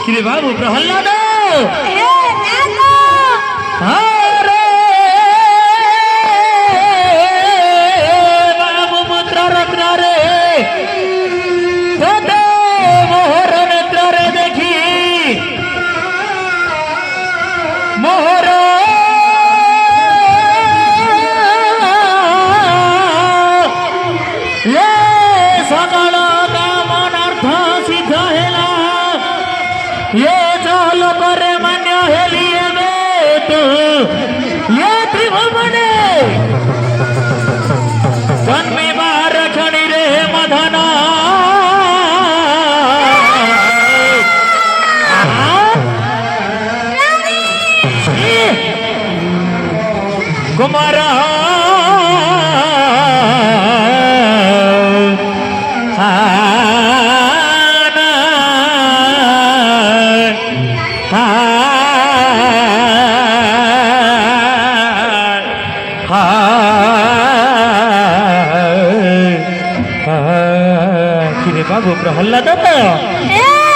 কিরে বাবু প্রহ্লাদ বাবু পুত্র রত্ন রে মোহর নেত্র রে দেখি মোহর সকল কামনার্ଥ সিদ্ধ ହେଲା ये चल करे मान्य हेली एबे तू ये त्रिभुवने जन्मिबार खणी रे मधन कुमार किरे बाबू प्रहल्लाद तो